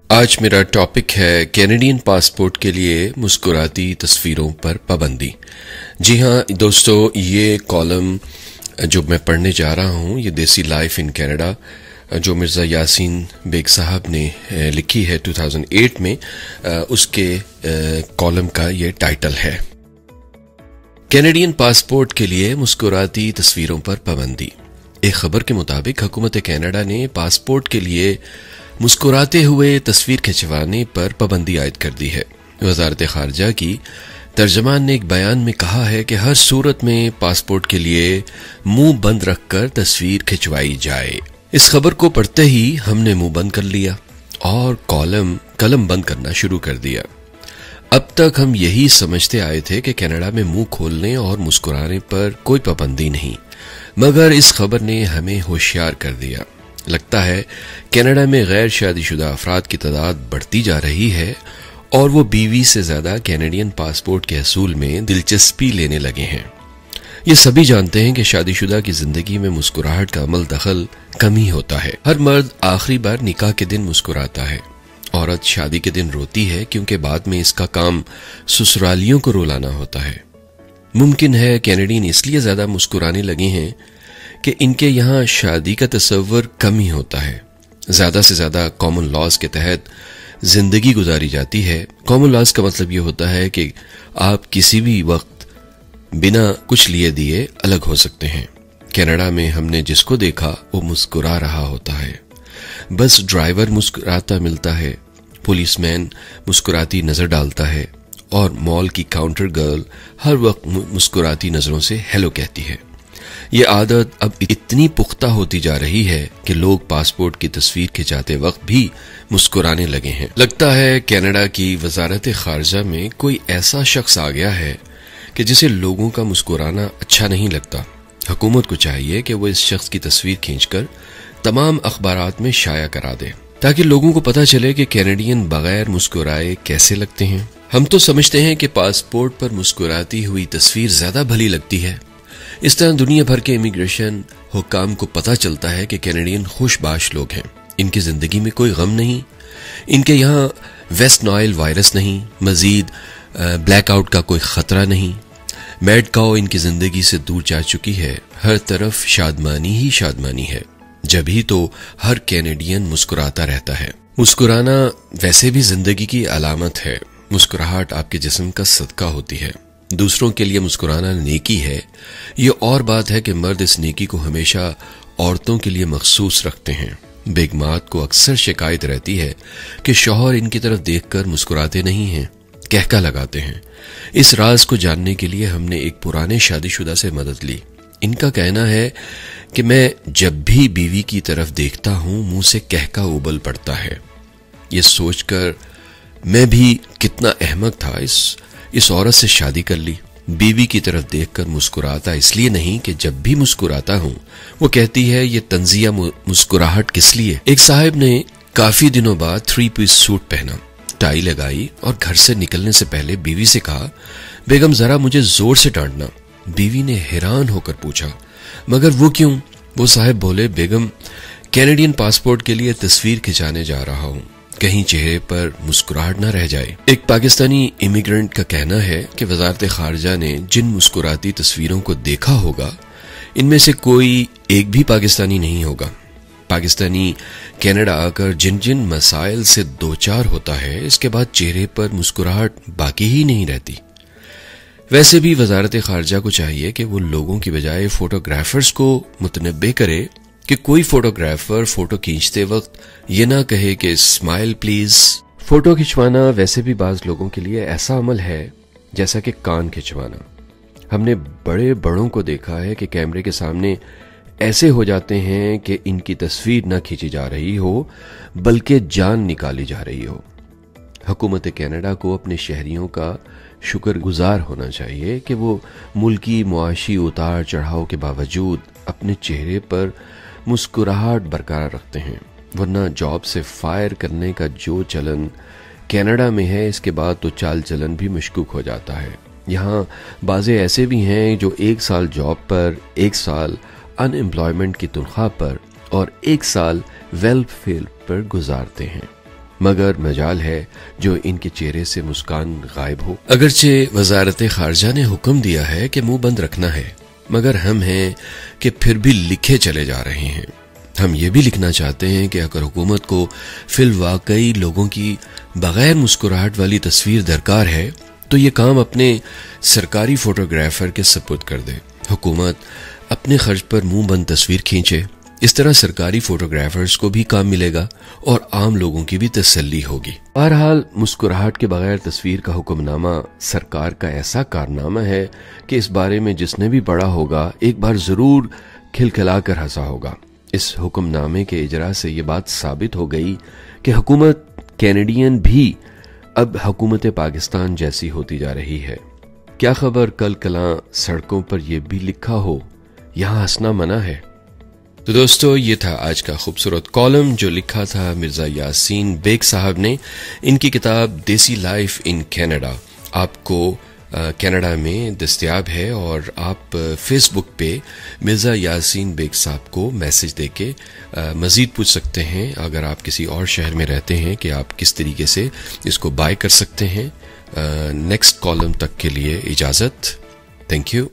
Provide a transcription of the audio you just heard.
आज मेरा टॉपिक है कैनेडियन पासपोर्ट के लिए मुस्कुराती तस्वीरों पर पाबंदी। जी हाँ दोस्तों, ये कॉलम जो मैं पढ़ने जा रहा हूँ ये देसी लाइफ इन कनाडा जो मिर्ज़ा यासीन बेग साहब ने लिखी है 2008 में, उसके कॉलम का ये टाइटल है कैनेडियन पासपोर्ट के लिए मुस्कुराती तस्वीरों पर पाबंदी। एक खबर के मुताबिक हुकूमत कनाडा ने पासपोर्ट के लिए मुस्कुराते हुए तस्वीर खिंचवाने पर पाबंदी आयद कर दी है। वजारत खारजा की तर्जमान ने एक बयान में कहा है कि हर सूरत में पासपोर्ट के लिए मुंह बंद रखकर तस्वीर खिंचवाई जाए। इस खबर को पढ़ते ही हमने मुंह बंद कर लिया और कलम बंद करना शुरू कर दिया। अब तक हम यही समझते आए थे कि कनाडा में मुंह खोलने और मुस्कुराने पर कोई पाबंदी नहीं, मगर इस खबर ने हमें होशियार कर दिया। लगता है कनाडा में गैर शादीशुदा अफराद की तादाद बढ़ती जा रही है और वो बीवी से ज्यादा कैनेडियन पासपोर्ट के हसूल में दिलचस्पी लेने लगे हैं। ये सभी जानते हैं कि शादीशुदा की जिंदगी में मुस्कुराहट का अमल दखल कम ही होता है। हर मर्द आखिरी बार निकाह के दिन मुस्कुराता है, औरत शादी के दिन रोती है क्योंकि बाद में इसका काम ससुरालियों को रुलाना होता है। मुमकिन है कैनेडियन इसलिए ज्यादा मुस्कुराने लगे हैं कि इनके यहाँ शादी का तस्वर कम ही होता है। ज्यादा से ज्यादा कॉमन लॉज के तहत जिंदगी गुजारी जाती है। कॉमन लॉज का मतलब ये होता है कि आप किसी भी वक्त बिना कुछ लिए दिए अलग हो सकते हैं। कनाडा में हमने जिसको देखा वो मुस्कुरा रहा होता है। बस ड्राइवर मुस्कुराता मिलता है, पुलिसमैन मुस्कुराती नजर डालता है और मॉल की काउंटर गर्ल हर वक्त मुस्कुराती नजरों से हेलो कहती है। ये आदत अब इतनी पुख्ता होती जा रही है कि लोग पासपोर्ट की तस्वीर खिंचाते वक्त भी मुस्कुराने लगे हैं। लगता है कनाडा की वजारत खारजा में कोई ऐसा शख्स आ गया है कि जिसे लोगों का मुस्कुराना अच्छा नहीं लगता। हुकूमत को चाहिए कि वो इस शख्स की तस्वीर खींचकर तमाम अखबारात में शाया करा दे ताकि लोगों को पता चले कि कैनेडियन बगैर मुस्कुराए कैसे लगते हैं। हम तो समझते हैं कि पासपोर्ट पर मुस्कुराती हुई तस्वीर ज्यादा भली लगती है। इस तरह दुनिया भर के इमिग्रेशन हुक्काम को पता चलता है कि कैनेडियन खुशबाश लोग हैं। इनकी जिंदगी में कोई गम नहीं, इनके यहाँ वेस्ट नाइल वायरस नहीं, मजीद ब्लैकआउट का कोई खतरा नहीं। मैड काओ इनकी जिंदगी से दूर जा चुकी है। हर तरफ शादमानी ही शादमानी है। जब ही तो हर कैनेडियन मुस्कुराता रहता है। मुस्कुराना वैसे भी जिंदगी की अलामत है। मुस्कुराहट आपके जिस्म का सदका होती है। दूसरों के लिए मुस्कुराना नेकी है। ये और बात है कि मर्द इस नेकी को हमेशा औरतों के लिए मखसूस रखते हैं। बेगमात को अक्सर शिकायत रहती है कि शौहर इनकी तरफ देखकर मुस्कुराते नहीं हैं, कहका लगाते हैं। इस राज को जानने के लिए हमने एक पुराने शादीशुदा से मदद ली। इनका कहना है कि मैं जब भी बीवी की तरफ देखता हूं मुंह से कहका उबल पड़ता है। ये सोचकर मैं भी कितना अहमक था, इस औरत से शादी कर ली। बीवी की तरफ देखकर मुस्कुराता इसलिए नहीं कि जब भी मुस्कुराता हूं वो कहती है ये तंजिया मुस्कुराहट किस लिए। एक साहब ने काफी दिनों बाद 3 पीस सूट पहना, टाई लगाई और घर से निकलने से पहले बीवी से कहा, बेगम जरा मुझे जोर से डांटना। बीवी ने हैरान होकर पूछा, मगर वो क्यों? वो साहब बोले, बेगम कैनेडियन पासपोर्ट के लिए तस्वीर खिंचाने जा रहा हूं, कहीं चेहरे पर मुस्कुराहट न रह जाए। एक पाकिस्तानी इमिग्रेंट का कहना है कि वजारत खारजा ने जिन मुस्कुराती तस्वीरों को देखा होगा इनमें से कोई एक भी पाकिस्तानी नहीं होगा। पाकिस्तानी कनाडा आकर जिन जिन मसाइल से दो चार होता है इसके बाद चेहरे पर मुस्कुराहट बाकी ही नहीं रहती। वैसे भी वजारत खारजा को चाहिए कि वो लोगों की बजाय फोटोग्राफर्स को मुतनब्बे करे कि कोई फोटोग्राफर फोटो खींचते वक्त ये ना कहे कि स्माइल प्लीज। फोटो खिंचवाना वैसे भी बाज लोगों के लिए ऐसा अमल है जैसा कि कान खिंचवाना। हमने बड़े बड़ों को देखा है कि कैमरे के सामने ऐसे हो जाते हैं कि इनकी तस्वीर न खींची जा रही हो बल्कि जान निकाली जा रही हो। हुकूमत कनाडा को अपने शहरियों का शुक्रगुजार होना चाहिए कि वो मुल्की मुआशी उतार चढ़ाव के बावजूद अपने चेहरे पर मुस्कुराहट बरकरार रखते हैं, वरना जॉब से फायर करने का जो चलन कनाडा में है इसके बाद तो चाल चलन भी मशकूक हो जाता है। यहाँ बाज़े ऐसे भी हैं जो 1 साल जॉब पर, 1 साल अनएम्प्लॉयमेंट की तनख्वाह पर और 1 साल वेलफेयर पर गुजारते हैं। मगर मजाल है जो इनके चेहरे से मुस्कान गायब हो। अगरचे वजारत खारजा ने हुक्म दिया है कि मुंह बंद रखना है, मगर हम हैं कि फिर भी लिखे चले जा रहे हैं। हम ये भी लिखना चाहते हैं कि अगर हुकूमत को फिल वाकई लोगों की बगैर मुस्कुराहट वाली तस्वीर दरकार है तो ये काम अपने सरकारी फोटोग्राफर के सपुर्द कर दे। हुकूमत अपने खर्च पर मुंह बंद तस्वीर खींचे, इस तरह सरकारी फोटोग्राफर्स को भी काम मिलेगा और आम लोगों की भी तसल्ली होगी। बहरहाल मुस्कुराहट के बगैर तस्वीर का हुक्मनामा सरकार का ऐसा कारनामा है कि इस बारे में जिसने भी पढ़ा होगा एक बार जरूर खिलखिलाकर हंसा होगा। इस हुक्मनामे के इजरा से ये बात साबित हो गई कि हुकूमत कैनेडियन भी अब हुकूमत पाकिस्तान जैसी होती जा रही है। क्या खबर कल कलां सड़कों पर यह भी लिखा हो, यहां हंसना मना है। तो दोस्तों, ये था आज का खूबसूरत कॉलम जो लिखा था मिर्जा यासीन बेग साहब ने। इनकी किताब देसी लाइफ इन कनाडा आपको कनाडा में दस्तयाब है और आप फेसबुक पे मिर्जा यासीन बेग साहब को मैसेज देके मजीद पूछ सकते हैं, अगर आप किसी और शहर में रहते हैं, कि आप किस तरीके से इसको बाय कर सकते हैं। नेक्स्ट कॉलम तक के लिए इजाजत। Thank you.